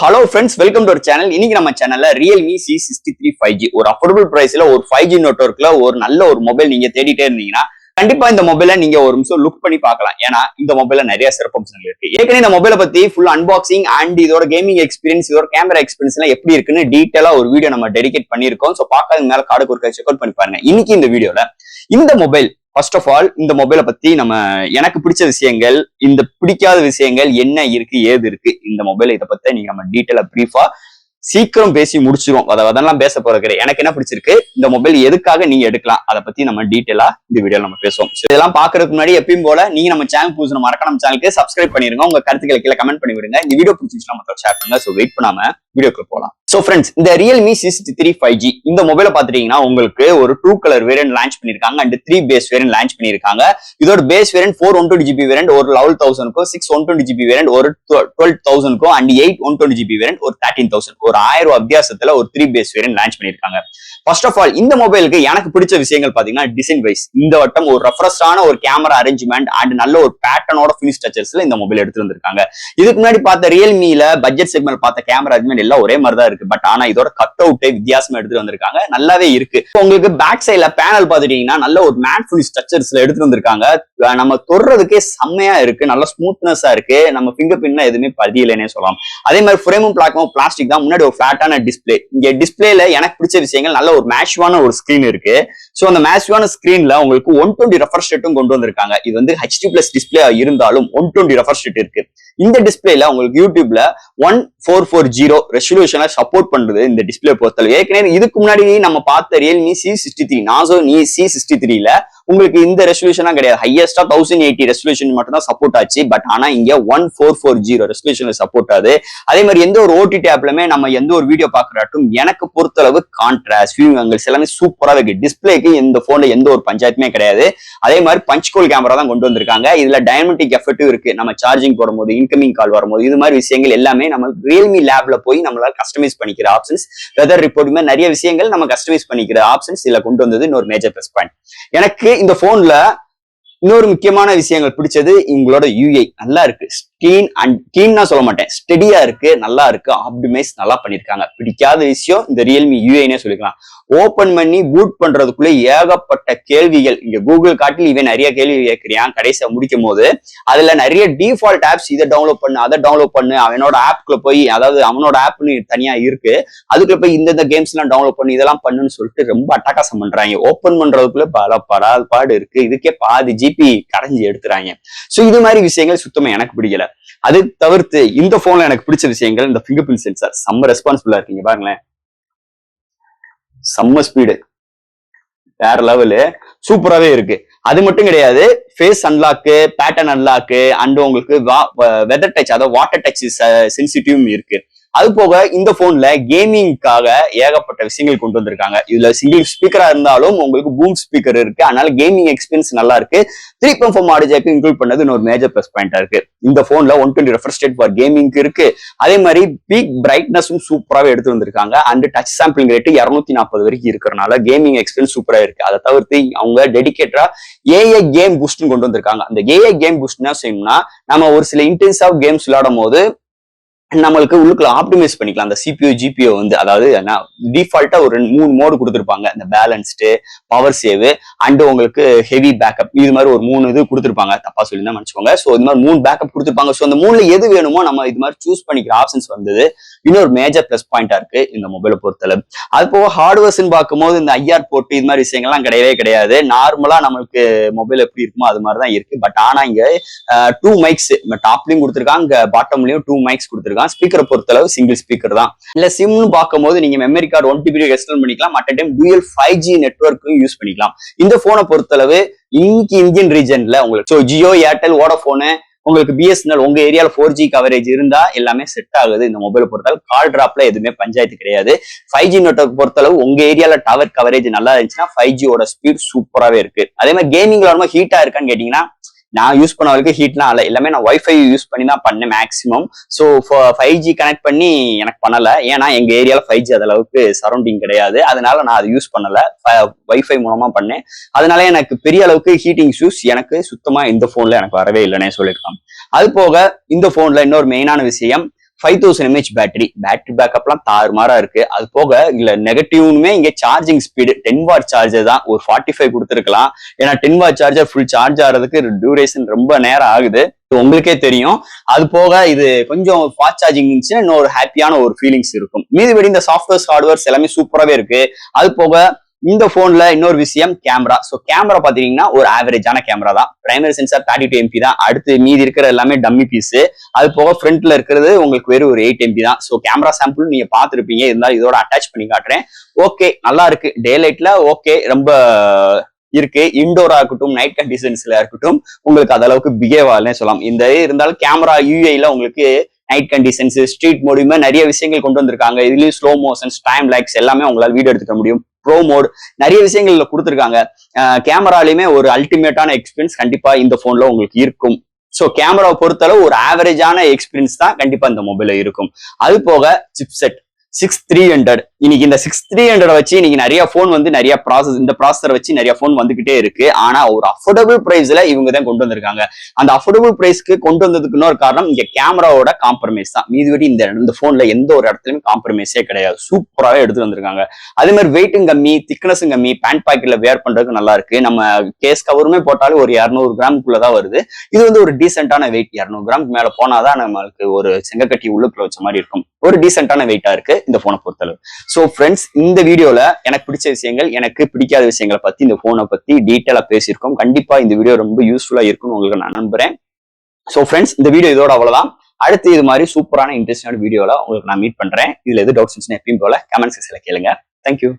Hello friends, welcome to our channel. இன்னைக்கு நம்ம சேனல்ல Realme C63 5G ஒரு அஃபோர்டபுள் பிரைஸ்ல ஒரு 5G நெட்வொர்க்ல ஒரு நல்ல ஒரு மொபைல் நீங்க தேடிட்டே இருந்தீங்கன்னா கண்டிப்பா இந்த மொபைலை நீங்க ஒரு நிமிஷம் லுக் பண்ணி பார்க்கலாம். ஏன்னா இந்த மொபைல்ல நிறைய சிறப்பம்சங்கள் இருக்கு. ஏற்கனவே இந்த மொபைலை பத்தி ஃபுல் அன்பாக்சிங் அண்ட் இதோட கேமிங் எக்ஸ்பீரியன்ஸ், இதோட கேமரா எக்ஸ்பீரியன்ஸ் எல்லாம் எப்படி இருக்குன்னு டீட்டெயிலா ஒரு வீடியோ நம்ம டெடிகேட் பண்ணிருக்கோம். சோ பார்க்காத மேல கார்டு ஒரு செக் அவுட் பண்ணி பாருங்க. இன்னைக்கு இந்த வீடியோல இந்த மொபைல் ஃபர்ஸ்ட் ஆஃப் ஆல் இந்த மொபைலை பத்தி நம்ம எனக்கு பிடிச்ச விஷயங்கள், இந்த பிடிக்காத விஷயங்கள் என்ன இருக்கு, ஏது இருக்கு, இந்த மொபைலை இதை பத்தி நீங்க நம்ம டீட்டெயிலா பிரீஃபா சீக்கிரம் பேசி முடிச்சிருவோம். அதெல்லாம் பேச போறது கிடையாது. எனக்கு என்ன பிடிச்சிருக்கு, இந்த மொபைல் எதுக்காக நீங்க எடுக்கலாம், அதை பத்தி நம்ம டீட்டெயிலா இந்த வீடியோல நம்ம பேசுவோம். இதெல்லாம் பாக்குறதுக்கு முன்னாடி எப்பயும் போல நீங்க நம்ம சேனல் புதுசு மறக்காம நம்ம சேனலுக்கு சப்ஸ்கிரைப் பண்ணிருங்க. உங்க கருத்துக்களை கீழே கமெண்ட் பண்ணி விடுங்க. இந்த வீடியோ பிடிச்சிருச்சுன்னா மொத்தம் ஷேர் பண்ணுங்க. சோ வெயிட் பண்ணாம வீடியோக்கு போலாம். சோ ஃப்ரெண்ட்ஸ், இந்த Realme C63 5G இந்த மொபைலை பாத்துட்டீங்கன்னா உங்களுக்கு ஒரு 2 கலர் வேரியன்ட் லான்ச் பண்ணிருக்காங்க அண்ட் 3 பேஸ் வேரியன்ட் லான்ச் பண்ணிருக்காங்க. இதோட பேஸ் வேரியன்ட் 4 120GB வேரியன்ட் ஒரு 11,000க்கும், 6 120GB வேரியன்ட் ஒரு 12,000க்கும் அண்ட் 8 120GB வேரியன்ட் ஒரு 13,000 ஒரு 1000 ரூபாய் வித்தியாசத்துல ஒரு 3 பேஸ் வேரியன்ட் லான்ச் பண்ணிருக்காங்க. ஃபர்ஸ்ட் ஆஃப் ஆல் இந்த மொபைலுக்கு எனக்கு பிடிச்ச விஷயங்கள் பாத்தீங்கன்னா டிசைன் வைஸ் இந்த வட்டம் ஒரு ரெஃப்ரெஷ்டான ஒரு கேமரா அரேஞ்ச்மெண்ட் அண்ட் நல்ல ஒரு பேட்டர்னோட ஃபினிஷ் டச்சர்ஸ்ல இந்த மொபைல் எடுத்து வந்திருக்காங்க. இதுக்கு முன்னாடி பார்த்த ரியல்மில பட்ஜெட் செக்மெண்ட் பார்த்த கேமரா அரேஞ்ச்மெண்ட் எல்லாம் ஒரே மாதிரி தான் இருக்கு. பட் ஆனா இதோட கட் அவுட்டே வித்தியாசமா எடுத்து வந்திருக்காங்க. நல்லாவே இருக்கு. உங்களுக்கு பேக் சைட்ல பேனல் பாத்துட்டீங்கன்னா நல்ல ஒரு மேட் ஃபினிஷ் டச்சர்ஸ்ல எடுத்து வந்திருக்காங்க. நம்ம தொடுறதுக்கே செம்மையா இருக்கு. நல்ல ஸ்மூத்னஸா இருக்கு. நம்ம ஃபிங்கர் பிரிண்ட்ல எதுவுமே பதியலனே சொல்லலாம். அதே மாதிரி ஃப்ரேமும் பிளாக்கும் பிளாஸ்டிக் தான். முன்னாடி ஒரு ஃபிளாட்டான டிஸ்பிளே. இங்க டிஸ்பிளேல எனக்கு பிடிச்ச விஷயங்கள் நல்ல ஒரு மேஷிவான ஒரு ஸ்கிரீன் இருக்கு. சோ அந்த மேஷிவான ஸ்கிரீன்ல உங்களுக்கு 120 ரெஃப்ரெஷ் ரேட்டும் கொண்டு வந்திருக்காங்க. இது வந்து HD+ டிஸ்பிளே இருந்தாலும் 120 ரெஃப்ரெஷ் ரேட் இருக்கு. இந்த டிஸ்பிளேல உங்களுக்கு யூடியூப்ல 1440 ரெசல்யூஷனை சப்போர்ட் பண்றது இந்த டிஸ்பிளே பொறுத்தளவு. ஏற்கனவே இதுக்கு முன்னாடி நம்ம பார்த்த Realme C63 நாசோ C63ல உங்களுக்கு இந்த ரெசல்யூஷனா கிடையாது. ஹையஸ்டா 1080 ரெசல்யூஷன் மட்டும் தான் சப்போர்ட் ஆச்சு. பட் ஆனா இங்க 1440 ரெசல்யூஷன்ல சப்போர்ட் ஆகுது. அதே மாதிரி எந்த ஒரு OTT ஆப்லயுமே நம்ம எந்த ஒரு வீடியோ பாக்குறாட்டும் எனக்கு பொறுத்தளவு கான்ட்ராஸ்ட் வியூ ஆங்கிள்ஸ் எல்லாமே சூப்பரா இருக்கு. டிஸ்பிளேக்கு இந்த போன்ல எந்த ஒரு பஞ்சாயத்துமே கிடையாது. அதே மாதிரி பஞ்ச் கோல் கேமரா தான் கொண்டு வந்திருக்காங்க. இதுல டைனமிக் எஃபெக்டும் இருக்கு. நம்ம சார்ஜிங் போடும்போது, இன்கமிங் கால் வரும்போது, இது மாதிரி விஷயங்கள் எல்லாமே நம்ம Realme லேப்ல போய் நம்மளால கஸ்டமைஸ் பண்ணிக்கிற ஆப்ஷன்ஸ், வெதர் ரிப்போர்ட் மாதிரி நிறைய விஷயங்கள் நம்ம கஸ்டமைஸ் பண்ணிக்கிற ஆப்ஷன்ஸ் இதுல கொண்டு வந்தது இன்னொரு மேஜர் பிளஸ் பாயிண்ட். எனக்கு இந்த போன்ல இன்னொரு முக்கியமான விஷயங்கள் பிடிச்சது உங்களோட UI நல்லா இருக்கு. கீன்னா சொல்ல மாட்டேன், ஸ்டெடியா இருக்கு, நல்லா இருக்கு, ஆப்டிமைஸ் நல்லா பண்ணிருக்காங்க. பிடிக்காத விஷயம் இந்த Realme UIனே சொல்லிக்கலாம். ஓபன் பண்ணி பூட் பண்றதுக்குள்ள ஏகப்பட்ட கேள்விகள். இங்க கூகுள் காட்டில் இவன் நிறைய கேள்வி கேட்கிறியான். கடைசியா முடிக்கும் போது அதுல நிறைய டிஃபால்ட் ஆப்ஸ், இதை டவுன்லோட் பண்ணு, அதை டவுன்லோட் பண்ணு, அவனோட ஆப்குள்ள போய், அதாவது அவனோட ஆப்னு தனியா இருக்கு, அதுக்குள்ள போய் இந்த கேம்ஸ் எல்லாம் டவுன்லோட் பண்ணி இதெல்லாம் பண்ணுன்னு சொல்லிட்டு ரொம்ப அட்டகாசம் பண்றாங்க. ஓபன் பண்றதுக்குள்ள பல பரால்பாடு இருக்கு. இதுக்கே பாதி ஜிபி கடைஞ்சி எடுத்துறாங்க. சோ இது மாதிரி விஷயங்கள் சுத்தமா எனக்கு பிடிக்கல. அது தவிர்த்து இந்த போன்ல எனக்கு பிடிச்ச விஷயங்கள், இந்த ஃபிங்கர் பிரிண்ட் சென்சார் செம்ம ரெஸ்பான்சிபிளா இருக்கீங்க பாருங்களேன். செம்ம ஸ்பீடு, வேற லெவலு, சூப்பராவே இருக்கு. அது மட்டும் கிடையாது, face unlock, pattern unlock and உங்களுக்கு வெதர் டச், அதாவது வாட்டர் டச் சென்சிட்டிவும் இருக்கு. அது போக இந்த போன்ல கேமிங்காக ஏகப்பட்ட விஷயங்கள் கொண்டு வந்திருக்காங்க. இதுல சிங்கிள் ஸ்பீக்கரா இருந்தாலும் உங்களுக்கு பூம் ஸ்பீக்கர் இருக்கு. அதனால கேமிங் எக்ஸ்பீரியன்ஸ் நல்லா இருக்கு. 3.4 ஆடியோ ஜாக் இன்க்ளூட் பண்ணது இன்னொரு மேஜர் பிளஸ் பாயிண்டா இருக்கு. இந்த போன்ல 120 ரெஃப்ரெஷ் ரேட் ஃபார் கேமிங் இருக்கு. அதே மாதிரி பீக் பிரைட்னஸும் சூப்பராகவே எடுத்து வந்திருக்காங்க. அண்ட் டச் சாம்பிளிங் ரேட் 240 வரைக்கும் இருக்கிறனால கேமிங் எக்ஸ்பீரியன்ஸ் சூப்பரா இருக்கு. அதை தவிர்த்து அவங்க டெடிகேட்டரா AI கேம் பூஸ்ட்னு கொண்டு வந்திருக்காங்க. அந்த AI கேம் பூஸ்ட் என்ன செய்யணும்னா, நம்ம ஒரு சில இன்டென்ஸ் ஆஃப் கேம்ஸ் விளையாடும் போது நம்மளுக்கு உள்ளுக்குள்ள ஆப்டிமைஸ் பண்ணிக்கலாம். அந்த CPU GPU வந்து, அதாவது டிஃபால்ட்டா ஒரு 3 மோடு கொடுத்துருப்பாங்க. இந்த பேலன்ஸ்டு, பவர் சேவ் அண்ட் உங்களுக்கு ஹெவி பேக்கப், இது மாதிரி ஒரு 3 இது கொடுத்துருப்பாங்க. தப்பா சொல்லி தான் நினைச்சுக்கோங்க. சோ இந்த மாதிரி 3 பேக்கப் கொடுத்துருப்பாங்க. சோ அந்த 3ல எது வேணுமோ நம்ம இது மாதிரி சூஸ் பண்ணிக்கிற ஆப்ஷன்ஸ் வந்தது இன்னொரு மேஜர் பிளஸ் பாயிண்டா இருக்கு இந்த மொபைலை பொறுத்தளவு. அது போக ஹார்ட்வேர்ஸ்ன்னு பார்க்கும்போது இந்த IR போர்ட் இது மாதிரி விஷயங்கள்லாம் கிடையவே கிடையாது. நார்மலா நம்மளுக்கு மொபைல் எப்படி இருக்குமோ அது மாதிரி தான் இருக்கு. பட் ஆனா இங்க 2 மைக்ஸ் டாப்லயும் கொடுத்துருக்காங்க, பாட்டம்லயும் 2 மைக்ஸ் கொடுத்துருக்காங்க. ஸ்பீக்கரை பொறுத்தளவு சிங்கிள் ஸ்பீக்கர் தான். இல்ல சிம்னு பார்க்கும்போது நீங்க மெமரி கார்டு 1 TB எக்ஸ்டர்ன் பண்ணிக்கலாம். மற்ற டைம் டூயல் 5G நெட்வொர்க்கும் யூஸ் பண்ணிக்கலாம். இந்த போனை பொறுத்தளவு இன்னைக்கு இந்தியன் ரீஜன்ல உங்களுக்கு ஜியோ, ஏர்டெல், வோடாஃபோனு, உங்களுக்கு BSNL உங்க ஏரியால 4G கவரேஜ் இருந்தா எல்லாமே செட் ஆகுது. இந்த மொபைலை பொறுத்தளவு கால் டிராப்ல எதுவுமே பஞ்சாயத்து கிடையாது. 5G நெட்வொர்க் பொறுத்தளவு உங்க ஏரியால டவர் கவரேஜ் நல்லா இருந்துச்சுன்னா 5G ஸ்பீட் சூப்பராவே இருக்கு. அதே மாதிரி கேமிங்ல ரொம்ப ஹீட்டா இருக்கான்னு கேட்டீங்கன்னா, நான் யூஸ் பண்ண வரைக்கும் ஹீட்லாம் இல்லை. எல்லாமே நான் வைஃபை யூஸ் பண்ணி தான் பண்ணேன் மேக்ஸிமம். ஸோ 5G கனெக்ட் பண்ணி எனக்கு பண்ணலை. ஏன்னா எங்க ஏரியாவில் 5G அது அளவுக்கு சரௌண்டிங் கிடையாது. அதனால நான் அதை யூஸ் பண்ணலை. வைஃபை மூலமா பண்ணேன். அதனால எனக்கு பெரிய அளவுக்கு ஹீட்டிங் இஷ்யூஸ் எனக்கு சுத்தமா இந்த போன்ல எனக்கு வரவே இல்லைன்னே சொல்லியிருக்காங்க. அது போக இந்த போன்ல இன்னொரு மெயினான விஷயம், 5000 mAh பேட்டரி பேக்கப்லாம் தாறுமாறா இருக்கு. அது போக இல்ல நெகட்டிவ்னுமே இங்க சார்ஜிங் ஸ்பீடு 10 வாட் சார்ஜர் தான். ஒரு 45 கொடுத்துருக்கலாம். ஏன்னா 10 வாட் சார்ஜர் ஃபுல் சார்ஜ் ஆகிறதுக்கு டியூரேஷன் ரொம்ப நேரம் ஆகுது. உங்களுக்கே தெரியும். அது போக இது கொஞ்சம் ஃபாஸ்ட் சார்ஜிங் இருந்துச்சுன்னா இன்னும் ஒரு ஹாப்பியான ஒரு ஃபீலிங்ஸ் இருக்கும். மீதிபடி இந்த சாஃப்ட்வேர்ஸ் ஹார்ட்வேர்ஸ் எல்லாமே சூப்பராகவே இருக்கு. அது போக இந்த போன்ல இன்னொரு விஷயம் கேமரா. ஸோ கேமரா பாத்தீங்கன்னா ஒரு ஆவரேஜான கேமரா தான். பிரைமரி சென்சார் 32 MP தான். அடுத்து மீதி இருக்கிற எல்லாமே டம்மி பீஸ். அது போக ஃப்ரண்ட்ல இருக்கிறது உங்களுக்கு வெறும் ஒரு 8 MP தான். ஸோ கேமரா சாம்பிள் நீங்க பாத்துருப்பீங்க. இருந்தாலும் இதோட அட்டாச் பண்ணி காட்டுறேன். ஓகே, நல்லா இருக்கு. டே லைட்ல ஓகே ரொம்ப இருக்கு. இன்டோரா இருக்கட்டும், நைட் கண்டிஷன்ஸ்ல இருக்கட்டும், உங்களுக்கு அந்த அளவுக்கு பிஹேவ் ஆகலன்னு சொல்லலாம். இந்த இருந்தாலும் கேமரா யூஐல உங்களுக்கு நைட் கண்டிஷன்ஸ், ஸ்ட்ரீட் மோடுமே நிறைய விஷயங்கள் கொண்டு வந்திருக்காங்க. இதுலயும் ஸ்லோ மோஷன்ஸ், டைம் லைக்ஸ் எல்லாமே உங்களால் வீடியோ எடுத்துக்க முடியும். ப்ரோ மோட் நிறைய விஷயங்கள்ல கொடுத்துருக்காங்க. கேமராலையுமே ஒரு அல்டிமேட்டான எக்ஸ்பீரியன்ஸ் கண்டிப்பா இந்த போன்ல உங்களுக்கு இருக்கும். ஸோ கேமராவை பொறுத்தளவு ஒரு ஆவரேஜான எக்ஸ்பீரியன்ஸ் தான் கண்டிப்பா இந்த மொபைல்ல இருக்கும். அது போக சிப்செட் 6300 இன்னைக்கு இந்த 6300 வச்சு இன்னைக்கு நிறைய போன் வந்து நிறைய இந்த ப்ராசஸர் வச்சு நிறைய போன் வந்துகிட்டே இருக்கு. ஆனா ஒரு அஃபோர்டபுள் பிரைஸ்ல இவங்க தான் கொண்டு வந்திருக்காங்க. அந்த அஃபோர்டபுள் பிரைஸ்க்கு கொண்டு வந்ததுக்கு இன்னொரு காரணம் இங்க கேமராவோட காம்ப்ரமைஸ் தான். மீதிபடி இந்த போன்ல எந்த ஒரு இடத்துலயும் காம்ப்ரமைஸே கிடையாது. சூப்பராகவே எடுத்து வந்திருக்காங்க. அதே மாதிரி வெயிட்டும் கம்மி, திக்னஸும் கம்மி, பேண்ட் பாக்கெட்ல வேர் பண்றதுக்கு நல்லா இருக்கு. நம்ம கேஸ் கவருமே போட்டாலும் ஒரு 200 கிராமுக்குள்ளதான் வருது. இது வந்து ஒரு டீசென்டான வெயிட். 200 கிராம் மேல போனாதான் நம்மளுக்கு ஒரு செங்கக்கட்டி உள்ளுக்குள்ள வச்ச மாதிரி இருக்கும். ஒரு டீசென்டான வெயிட்டா இருக்கு இந்த போனை பொறுத்தளவு. சோ ஃப்ரெண்ட்ஸ், இந்த வீடியோல எனக்கு பிடிச்ச விஷயங்கள், எனக்கு பிடிக்காத விஷயங்களை பத்தி, இந்த போனை பத்தி டீட்டெயிலா பேசியிருக்கோம். கண்டிப்பா இந்த வீடியோ ரொம்ப யூஸ்ஃபுல்லா இருக்கும்னு உங்களுக்கு நான் நம்புறேன். சோ ஃப்ரெண்ட்ஸ், இந்த வீடியோ இதோட அவ்வளவுதான். அடுத்து இது மாதிரி சூப்பரான இன்ட்ரெஸ்டிங்கான வீடியோல உங்களுக்கு நான் மீட் பண்றேன். இதுல எது டவுட்ஸ் இருந்துச்சுன்னா எப்பயும் போல கமெண்ட் செக்ஷன்ல கேளுங்க. தேங்க்யூ.